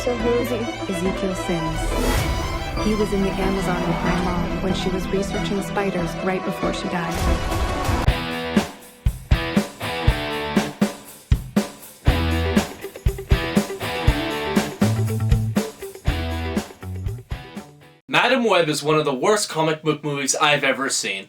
So who is he? Ezekiel Sims. He was in the Amazon with my mom when she was researching spiders right before she died. Madam Web is one of the worst comic book movies I've ever seen.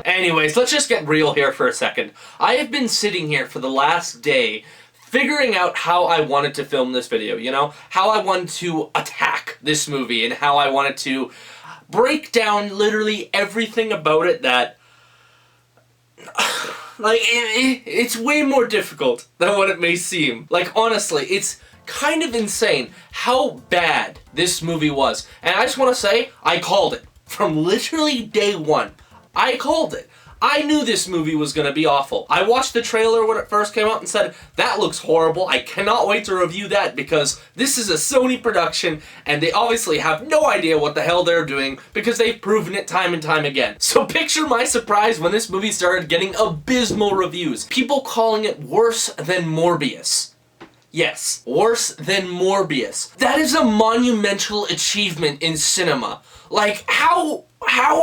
Anyways, let's just get real here for a second. I have been sitting here for the last day figuring out how I wanted to film this video, you know? How I wanted to attack this movie and how I wanted to break down literally everything about it that... Like, it's way more difficult than what it may seem. Like, honestly, it's kind of insane how bad this movie was. And I just want to say, I called it. From literally day one, I called it. I knew this movie was going to be awful. I watched the trailer when it first came out and said, that looks horrible. I cannot wait to review that because this is a Sony production and they obviously have no idea what the hell they're doing because they've proven it time and time again. So picture my surprise when this movie started getting abysmal reviews. People calling it worse than Morbius. Yes, worse than Morbius. That is a monumental achievement in cinema. Like, how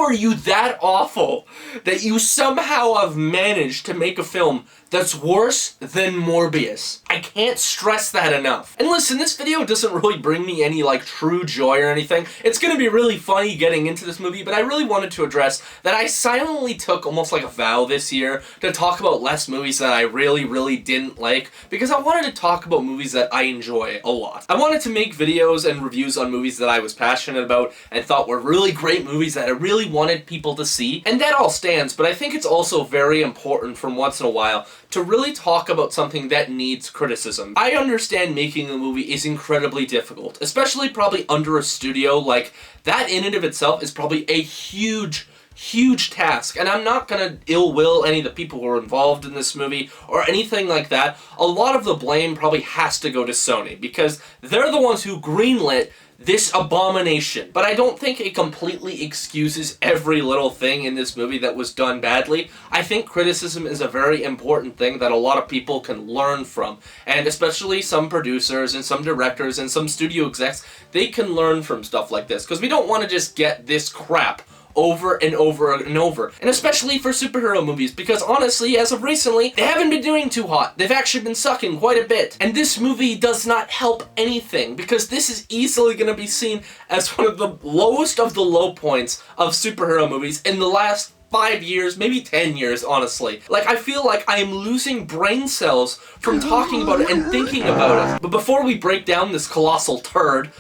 are you that awful that you somehow have managed to make a film that's worse than Morbius? I can't stress that enough. And listen, this video doesn't really bring me any, like, true joy or anything. It's gonna be really funny getting into this movie, but I really wanted to address that I silently took almost like a vow this year to talk about less movies that I really didn't like, because I wanted to talk about movies that I enjoy a lot. I wanted to make videos and reviews on movies that I was passionate about and thought were really great movies that I really wanted people to see, and that all stands, but I think it's also very important from once in a while to really talk about something that needs criticism. I understand making a movie is incredibly difficult, especially probably under a studio. Like, that in and of itself is probably a huge task, and I'm not gonna ill will any of the people who are involved in this movie or anything like that. A lot of the blame probably has to go to Sony because they're the ones who greenlit this abomination. But I don't think it completely excuses every little thing in this movie that was done badly. I think criticism is a very important thing that a lot of people can learn from, and especially some producers and some directors and some studio execs, they can learn from stuff like this, because we don't want to just get this crap over and over and over. And especially for superhero movies, because honestly, as of recently, they haven't been doing too hot. They've actually been sucking quite a bit. And this movie does not help anything, because this is easily going to be seen as one of the lowest of the low points of superhero movies in the last 5 years, maybe 10 years, honestly. Like, I feel like I am losing brain cells from talking about it and thinking about it. But before we break down this colossal turd,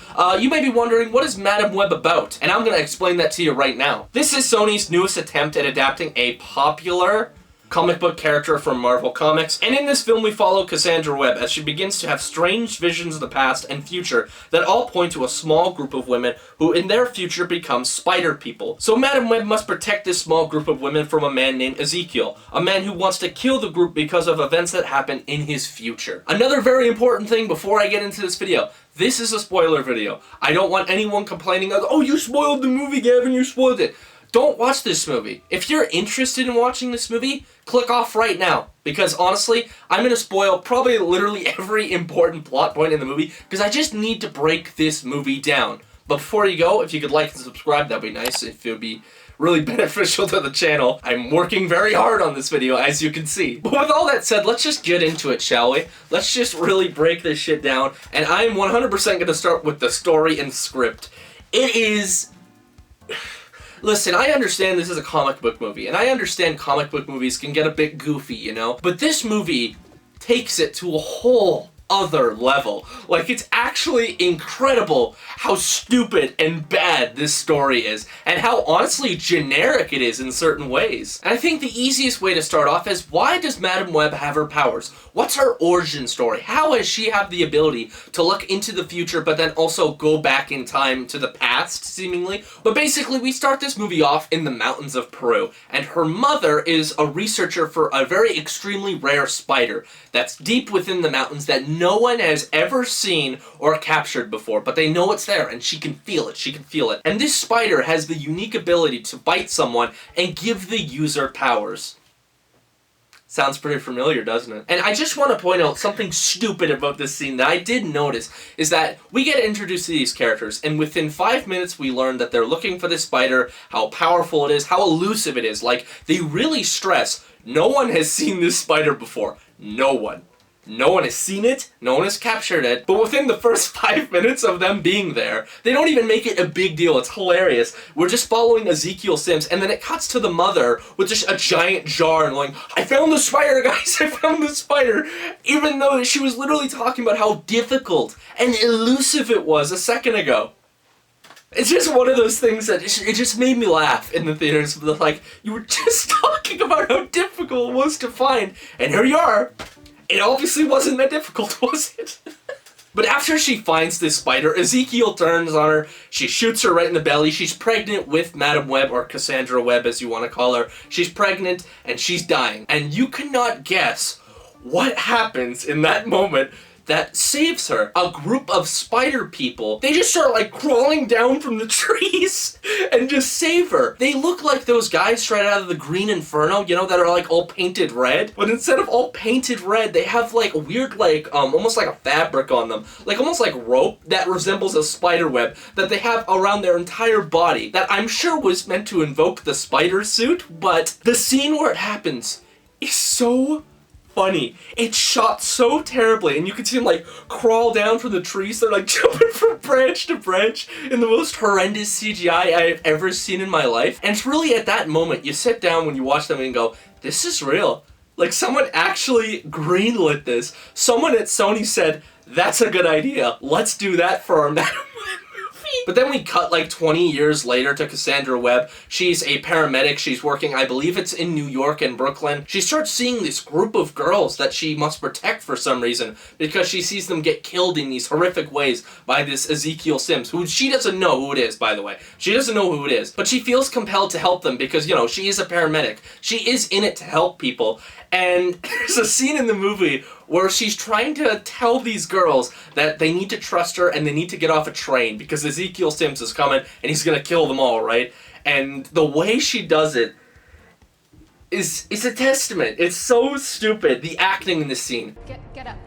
you may be wondering, what is Madam Web about? And I'm gonna explain that to you right now. This is Sony's newest attempt at adapting a popular comic book character from Marvel Comics, and in this film we follow Cassandra Webb as she begins to have strange visions of the past and future that all point to a small group of women who in their future become spider people. So Madam Web must protect this small group of women from a man named Ezekiel, a man who wants to kill the group because of events that happen in his future. Another very important thing before I get into this video: this is a spoiler video. I don't want anyone complaining, oh, you spoiled the movie, Gavin, you spoiled it. Don't watch this movie. If you're interested in watching this movie, click off right now. Because honestly, I'm going to spoil probably literally every important plot point in the movie, because I just need to break this movie down. But before you go, if you could like and subscribe, that'd be nice. If it would be really beneficial to the channel. I'm working very hard on this video, as you can see. But with all that said, let's just get into it, shall we? Let's just really break this shit down. And I'm 100% going to start with the story and script. It is... Listen, I understand this is a comic book movie, and I understand comic book movies can get a bit goofy, you know? But this movie takes it to a whole other level. Like, it's actually incredible how stupid and bad this story is, and how honestly generic it is in certain ways. And I think the easiest way to start off is, why does Madam Web have her powers? What's her origin story? How does she have the ability to look into the future but then also go back in time to the past, seemingly? But basically, we start this movie off in the mountains of Peru, and her mother is a researcher for a very extremely rare spider that's deep within the mountains that no one has ever seen or captured before, but they know it's there, and she can feel it, And this spider has the unique ability to bite someone and give the user powers. Sounds pretty familiar, doesn't it? And I just want to point out something stupid about this scene that I did notice, is that we get introduced to these characters, and within 5 minutes we learn that they're looking for this spider, how powerful it is, how elusive it is. Like, they really stress, no one has seen this spider before. No one. No one has seen it, no one has captured it, but within the first 5 minutes of them being there, they don't even make it a big deal. It's hilarious. We're just following Ezekiel Sims, and then it cuts to the mother with just a giant jar and going, I found the spider, guys, I found the spider, even though she was literally talking about how difficult and elusive it was a second ago. It's just one of those things that it just made me laugh in the theaters. Like, you were just talking about how difficult it was to find, and here you are. It obviously wasn't that difficult, was it? But after she finds this spider, Ezekiel turns on her, she shoots her right in the belly, she's pregnant with Madam Web, or Cassandra Webb as you want to call her. She's pregnant, and she's dying. And you cannot guess what happens in that moment that saves her. A group of spider people, they just start like crawling down from the trees and just save her. They look like those guys straight out of the Green Inferno, you know, that are like all painted red. But instead of all painted red, they have like a weird like, almost like a fabric on them. Like almost like rope that resembles a spider web that they have around their entire body. That I'm sure was meant to invoke the spider suit, but the scene where it happens is so funny. It's shot so terribly, and you can see them like crawl down from the trees. They're like jumping from branch to branch in the most horrendous CGI I've ever seen in my life. And it's really at that moment you sit down when you watch them and go, this is real. Like, someone actually greenlit this. Someone at Sony said, that's a good idea. Let's do that for our Madam Web movie. But then we cut like 20 years later to Cassandra Webb. She's a paramedic. She's working, I believe it's in New York and Brooklyn. She starts seeing this group of girls that she must protect for some reason because she sees them get killed in these horrific ways by this Ezekiel Sims, who she doesn't know who it is, by the way. She doesn't know who it is, but she feels compelled to help them because, you know, she is a paramedic. She is in it to help people. And there's a scene in the movie where she's trying to tell these girls that they need to trust her and they need to get off a train because Ezekiel Sims is coming and he's gonna kill them all, right? And the way she does it is a testament. It's so stupid, the acting in this scene. Get up.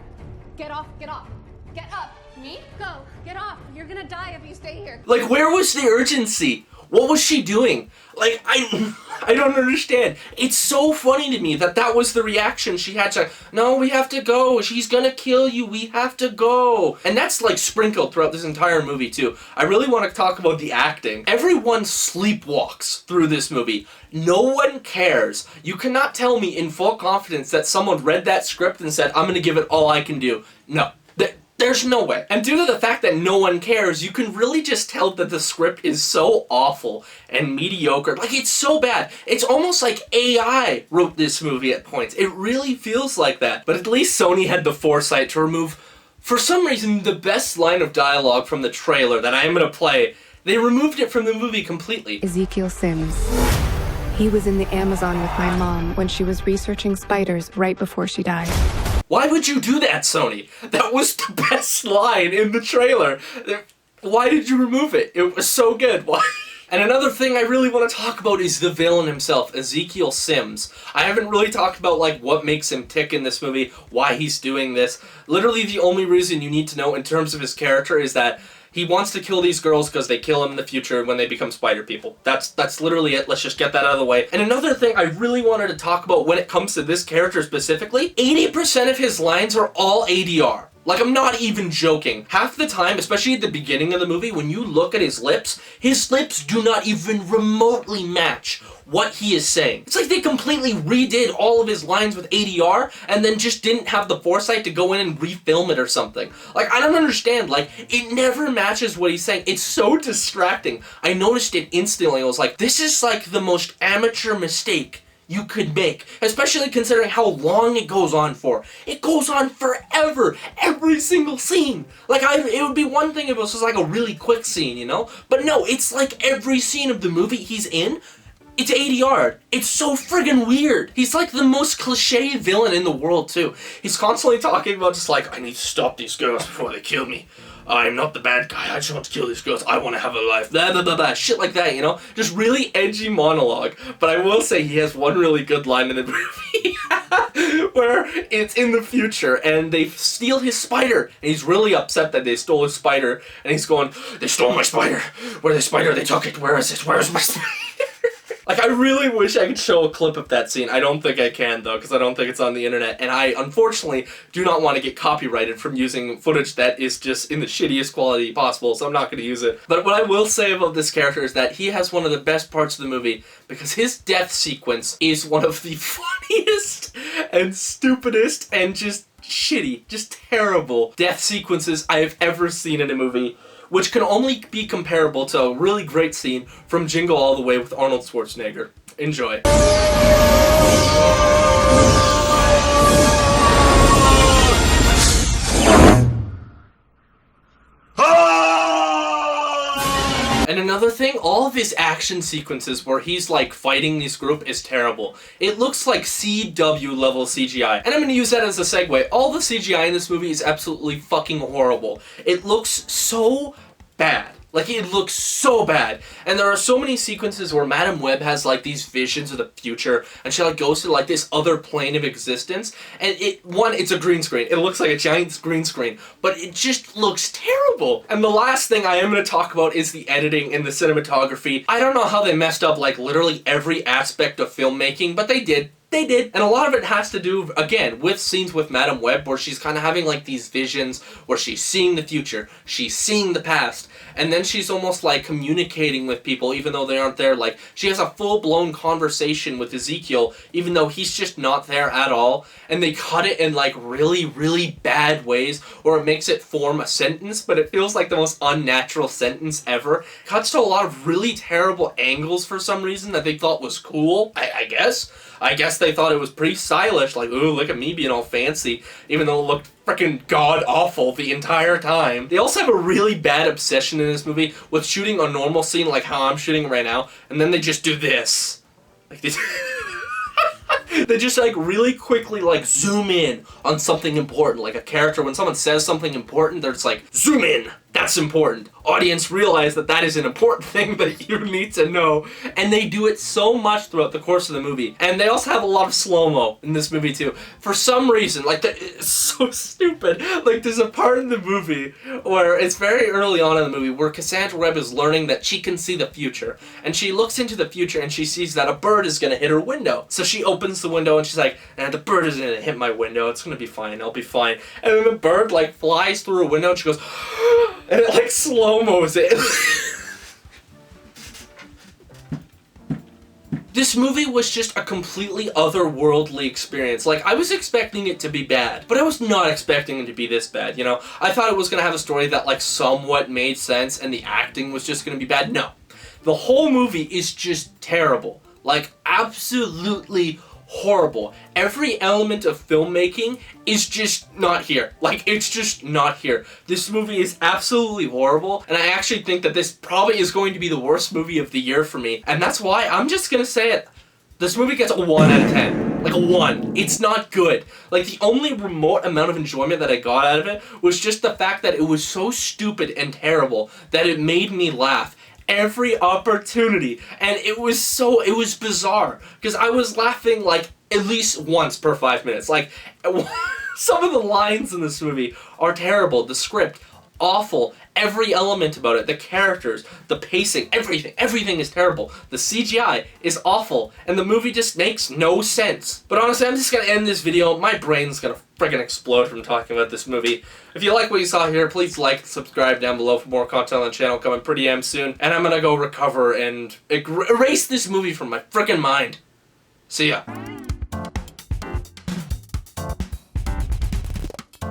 Get off. Get off. Get up. Me? Go. Get off. You're gonna die if you stay here. Like, where was the urgency? What was she doing? Like, I don't understand. It's so funny to me that that was the reaction she had to, no, we have to go. She's gonna kill you. We have to go. And that's like sprinkled throughout this entire movie too. I really want to talk about the acting. Everyone sleepwalks through this movie. No one cares. You cannot tell me in full confidence that someone read that script and said, I'm gonna give it all I can do. No. There's no way. And due to the fact that no one cares, you can really just tell that the script is so awful and mediocre. Like, it's so bad. It's almost like AI wrote this movie at points. It really feels like that. But at least Sony had the foresight to remove, for some reason, the best line of dialogue from the trailer that I am going to play. They removed it from the movie completely. Ezekiel Sims. He was in the Amazon with my mom when she was researching spiders right before she died. Why would you do that, Sony? That was the best line in the trailer. Why did you remove it? It was so good. Why? And another thing I really want to talk about is the villain himself, Ezekiel Sims. I haven't really talked about like what makes him tick in this movie, why he's doing this. Literally the only reason you need to know in terms of his character is that he wants to kill these girls because they kill him in the future when they become spider people. That's literally it. Let's just get that out of the way. And another thing I really wanted to talk about when it comes to this character specifically, 80% of his lines are all ADR. Like, I'm not even joking. Half the time, especially at the beginning of the movie, when you look at his lips do not even remotely match what he is saying. It's like they completely redid all of his lines with ADR and then just didn't have the foresight to go in and refilm it or something. Like, I don't understand. Like, it never matches what he's saying. It's so distracting. I noticed it instantly. I was like, this is like the most amateur mistake you could make, especially considering how long it goes on for. It goes on forever, every single scene. Like, it would be one thing if it was just like a really quick scene, you know? But no, it's like every scene of the movie he's in, it's ADR. It's so friggin' weird. He's like the most cliche villain in the world, too. He's constantly talking about just like, I need to stop these girls before they kill me. I'm not the bad guy, I just want to kill these girls, I want to have a life, blah blah blah blah, shit like that, you know? Just really edgy monologue. But I will say he has one really good line in the movie where it's in the future and they steal his spider, and he's really upset that they stole his spider, and he's going, they stole my spider. Where's the spider? They took it. Where is it? Where's my spider? Like, I really wish I could show a clip of that scene. I don't think I can, though, because I don't think it's on the internet, and I, unfortunately, do not want to get copyrighted from using footage that is just in the shittiest quality possible, so I'm not going to use it. But what I will say about this character is that he has one of the best parts of the movie, because his death sequence is one of the funniest and stupidest and just shitty, just terrible death sequences I have ever seen in a movie, which can only be comparable to a really great scene from Jingle All the Way with Arnold Schwarzenegger. Enjoy. And another thing, all of his action sequences where he's like fighting this group is terrible. It looks like CW level CGI. And I'm gonna use that as a segue. All the CGI in this movie is absolutely fucking horrible. It looks so bad. Like, it looks so bad. And there are so many sequences where Madame Web has, like, these visions of the future, and she, like, goes to, like, this other plane of existence, and it's a green screen. It looks like a giant green screen, but it just looks terrible. And the last thing I am going to talk about is the editing and the cinematography. I don't know how they messed up, like, literally every aspect of filmmaking, but they did. They did. And a lot of it has to do, again, with scenes with Madame Web where she's kind of having like these visions where she's seeing the future, she's seeing the past, and then she's almost like communicating with people even though they aren't there. Like, she has a full-blown conversation with Ezekiel even though he's just not there at all, and they cut it in like really, really bad ways where it makes it form a sentence, but it feels like the most unnatural sentence ever. Cuts to a lot of really terrible angles for some reason that they thought was cool, I guess. I guess they thought it was pretty stylish, like, ooh, look at me being all fancy, even though it looked freaking god-awful the entire time. They also have a really bad obsession in this movie with shooting a normal scene like how I'm shooting right now, and then they just do this. Like, this. They just, like, really quickly, like, zoom in on something important, like a character. When someone says something important, they're just like, zoom in! That's important. Audience realize that that is an important thing that you need to know. And they do it so much throughout the course of the movie. And they also have a lot of slow-mo in this movie too. For some reason, like, it's so stupid. Like, there's a part in the movie where it's very early on in the movie where Cassandra Webb is learning that she can see the future. And she looks into the future and she sees that a bird is gonna hit her window. So she opens the window and she's like, the bird isn't gonna hit my window. It's gonna be fine. I'll be fine. And then the bird, like, flies through a window and she goes, and it, like, slow-mos it. This movie was just a completely otherworldly experience. Like, I was expecting it to be bad, but I was not expecting it to be this bad, you know? I thought it was gonna have a story that, like, somewhat made sense and the acting was just gonna be bad. No. The whole movie is just terrible. Like, absolutely horrible. Every element of filmmaking is just not here. Like, it's just not here. This movie is absolutely horrible, and I actually think that this probably is going to be the worst movie of the year for me, and that's why I'm just gonna say it. This movie gets a 1 out of 10. Like, a 1. It's not good. Like, the only remote amount of enjoyment that I got out of it was just the fact that it was so stupid and terrible that it made me laugh every opportunity, and it was bizarre, because I was laughing, like, at least once per 5 minutes. Like, some of the lines in this movie are terrible. The script, awful. Every element about it, the characters, the pacing, everything is terrible. The CGI is awful, and the movie just makes no sense. But honestly, I'm just gonna end this video. My brain's gonna friggin' explode from talking about this movie. If you like what you saw here, please like and subscribe down below for more content on the channel coming pretty damn soon. And I'm gonna go recover and erase this movie from my friggin' mind. See ya.